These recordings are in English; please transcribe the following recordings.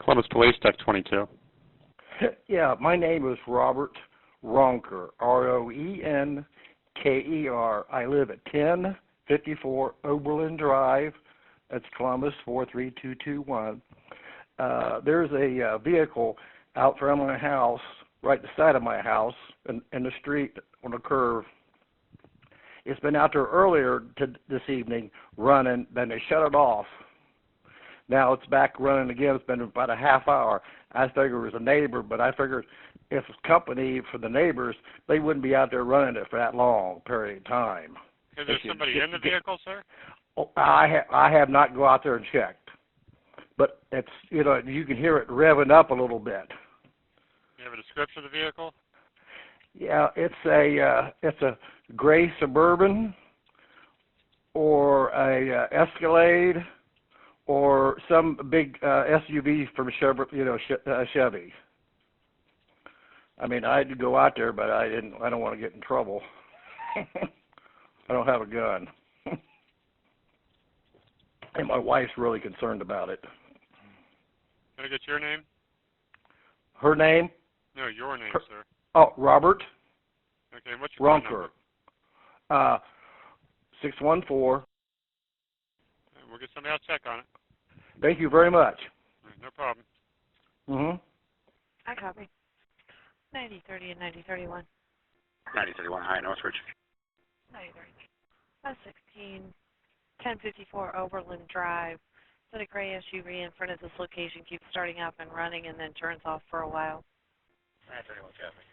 Columbus Police, Deck 22. Yeah, my name is Robert Ronker, Roenker. I live at 1054 Oberlin Drive. That's Columbus 43221. There's a vehicle out front of my house, right beside of my house, in the street on the curve. It's been out there earlier this evening running, then they shut it off. Now it's back running again. It's been about a half hour. I figured it was a neighbor, but I figured if it's company for the neighbors, they wouldn't be out there running it for that long period of time. Is there somebody in the vehicle, sir? Oh, I have not go out there and checked, but it's you can hear it revving up a little bit. You have a description of the vehicle? Yeah, it's a gray Suburban or a Escalade or some big SUV from Chevy. I mean, I had to go out there, but I don't want to get in trouble. I don't have a gun. And my wife's really concerned about it. Can I get your name? Her name? No, your name, sir. Oh, Robert. Okay, what's your phone number? 614. We'll get somebody out to check on it. Thank you very much. No problem. I copy. 9030 and 9031. 9031, hi, Northridge. 9030. 16, 1054 Oberlin Drive. So the gray SUV in front of this location keeps starting up and running and then turns off for a while. 931, copy.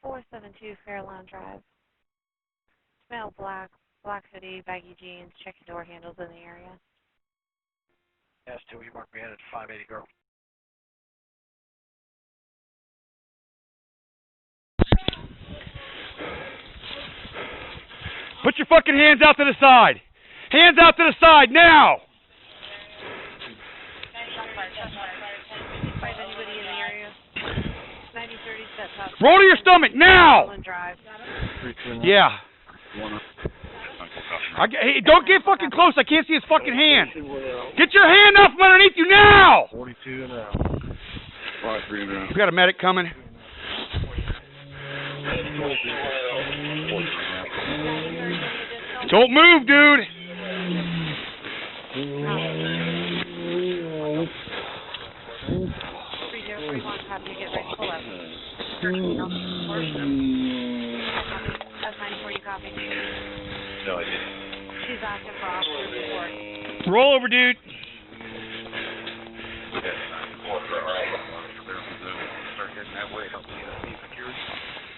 472 Fairlawn Drive. Smell black hoodie, baggy jeans, checking door handles in the area. Yes, till you mark me headed to 580 girl. Put your fucking hands out to the side. Hands out to the side now. Anybody in the area? 9030 set top. Roll to your stomach now. Drive. Yeah. Hey, don't get fucking close. I can't see his fucking hand. Get your hand off from underneath you now. 42 and out. 53 and out. We got a medic coming. Don't move, dude. Have to get ready to pull up. That's 94, you copy? No, I didn't. She's asking for officer support. Roll over, dude.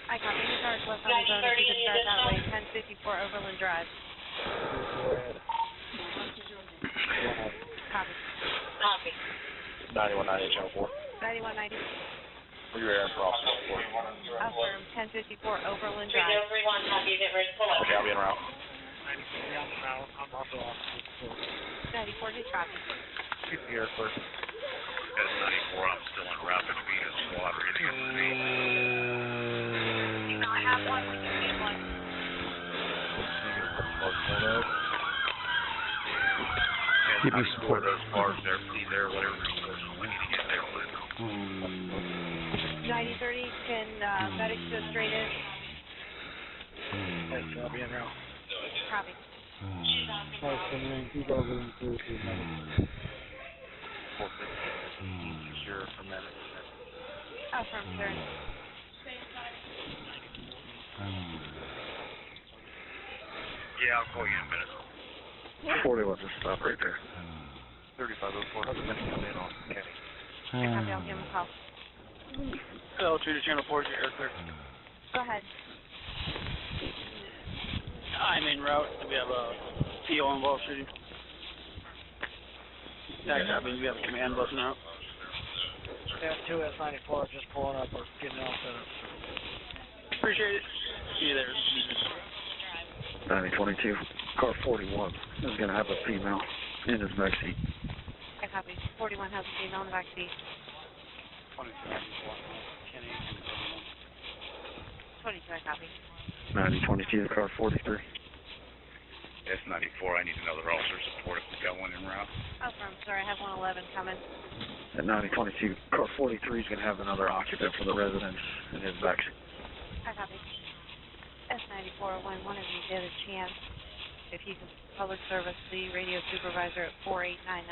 I copy. Any cars left on the zone, if you can start that way. 1054 Overland Drive. Copy. 9190, channel 4. 9190. Were you airing for officer support? Affirm. 1054 Overland Drive. Okay, I'll be en route. 94, just copy. Keep the air first. As 94, I'm still en route between us water hitting up the speed. I have one. We can get one. Keep me support. Those cars there, see there, whatever resources we need to get there with. 9030, can medics go straight in? I'll be en route. Copy. Secure for medics. Affirm, sir. Yeah, I'll call you in a minute. 41, just stop right there. 3504, how's the minute come in on Kenny? Copy, I'll give him a call. Hello, 2 to channel 4, you're clear. Go ahead. I'm en route. We have a PO involved shooting. Yeah, copy. We have a command busting out. Yeah, 2S94 just pulling up or getting all set up. Appreciate it. See you there. 9022, car 41 is going to have a female in his back seat. I copy. 41 has a female in the back seat. 22, I copy. 9022, car 43. S94, I need another officer support if we got one en route. Oh, I'm sorry, I have 111 coming. At 9022, car 43 is going to have another occupant for the residence in his backseat. I copy. S94, when one of you get a chance, if you can public service the radio supervisor at 4899.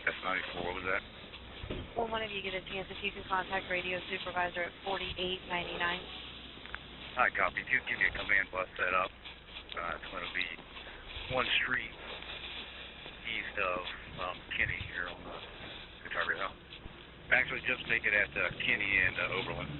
S94, what was that? When one of you get a chance, if you can contact radio supervisor at 4899. Hi, copy. If you give me a command bus set up, it's going to be one street east of Kinney here on the Guitar Hill. Actually, just make it at Kinney and Oberlin.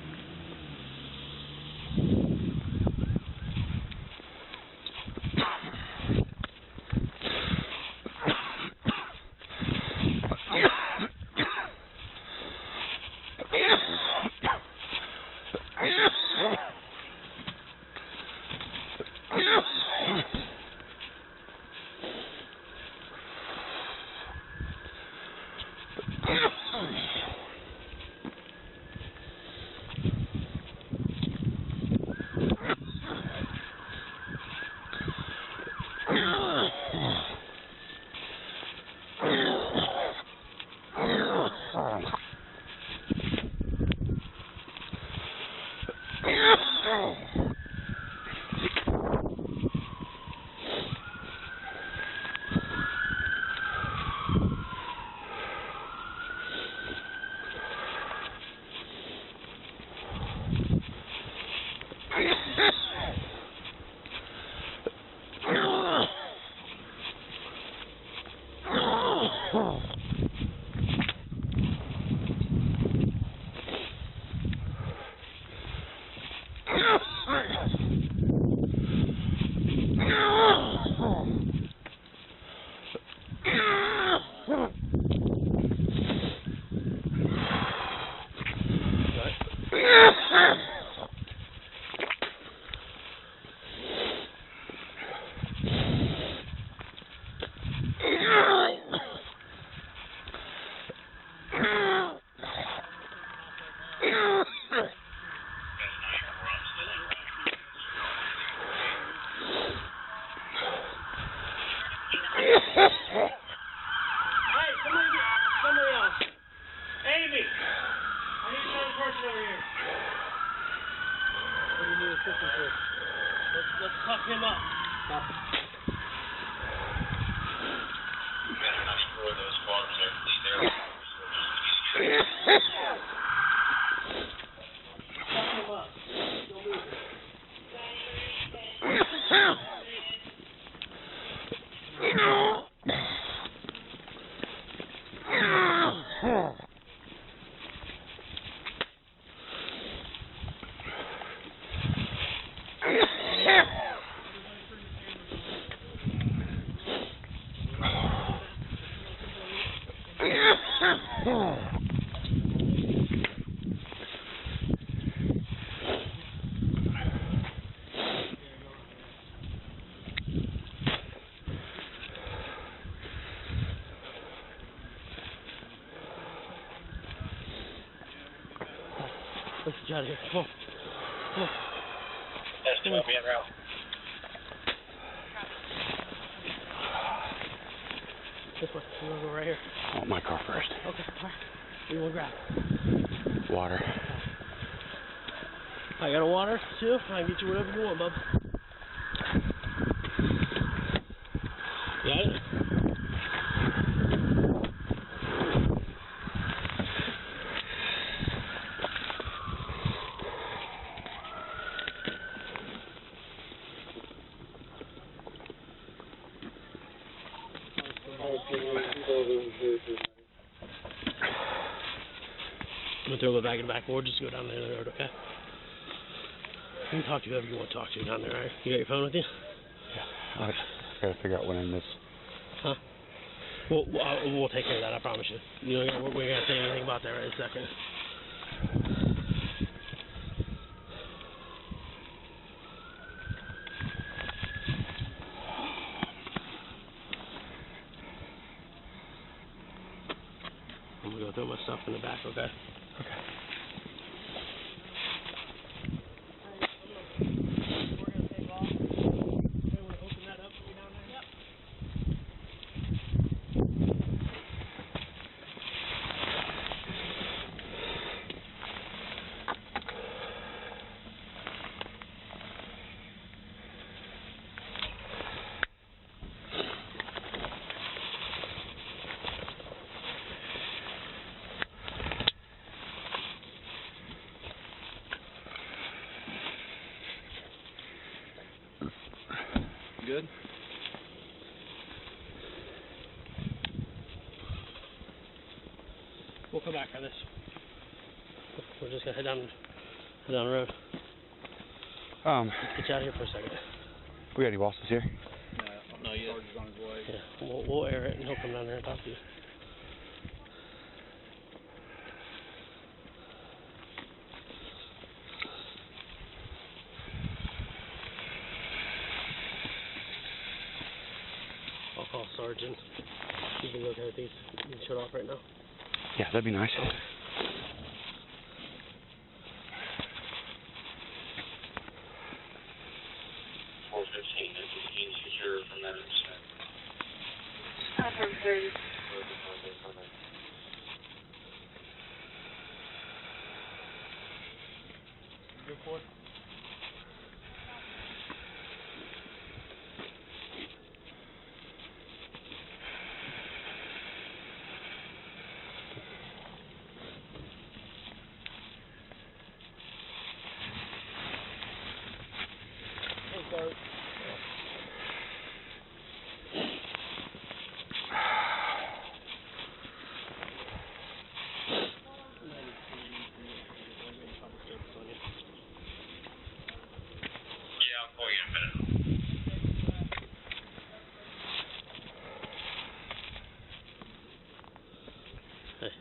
Let's fuck him up. Let's get out of here. Come on. Come on. That's going to be en route. This way. You want to go right here? I want my car first. Okay. All right. What do you want to grab? Water. I got a water, too. I can get you whatever you want, bub. Got it? I'm going to throw it back in the back, or just go down the other road, okay? You can talk to whoever you want to talk to down there, right? You got your phone with you? Yeah. I gotta figure out when I miss. Huh? We'll take care of that, I promise you. We're going to say anything about that right in a second. I'm going to go throw my stuff in the back, okay? Okay. We're going to take off. Okay, we're going to open that up. We'll come back on this. We're just gonna head down the road. Let's get you out of here for a second. We got any bosses here? No, yet. Sarge is on his way. Yeah, we'll air it and he'll come down there and talk to you. I'll call Sergeant. You can look at these. You can shut off right now. Yeah, that'd be nice. 415, that's a key secure from that incident. Confirm 30. Good for it. Yeah, I'll call you in a minute. Hey.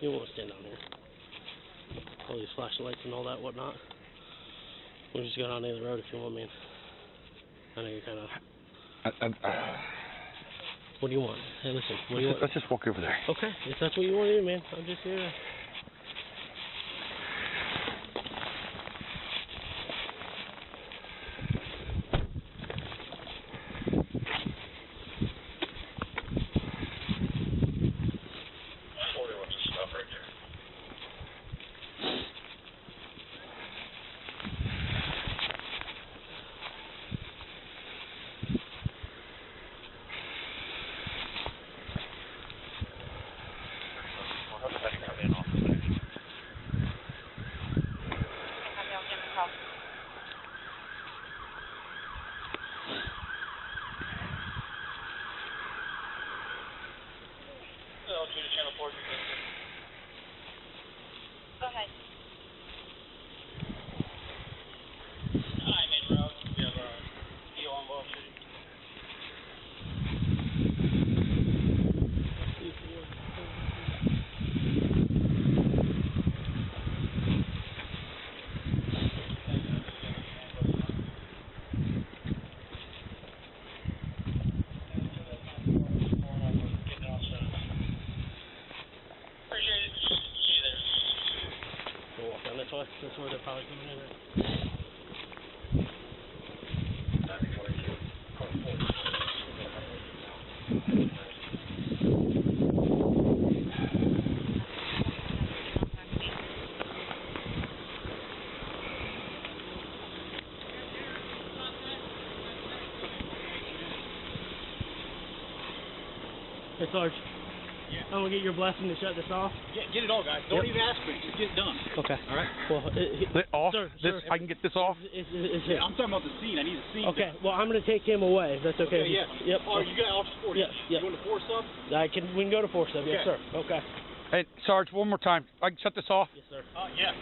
You won't stand down here. All these flashing lights and all that whatnot. We'll just go down the other road if you want, man. I know you're kind of... What do you want? Hey, listen. What do you want? Let's just walk over there. Okay, if that's what you want to do, man. I'm just here. Go ahead. Hi, main road. We have a deal on Wall Street. We'll walk down this way. That's where they're probably coming in at. Hey, Sarge. Yeah. I'm gonna get your blessing to shut this off. Yeah, get it all, guys. Don't even ask me. Just get it done. Okay. All right. Well, Off? sir, I can get this off? It's Yeah, I'm talking about the scene. I need the scene. okay. Well, I'm gonna take him away. If that's okay. Okay, yeah. Yep. Oh, you got off sport. Yep, yep. You want to force up? We can go to 4-7. Yes, Okay. sir. Okay. Hey, Sarge, one more time. I can shut this off? Yes, sir. Yeah.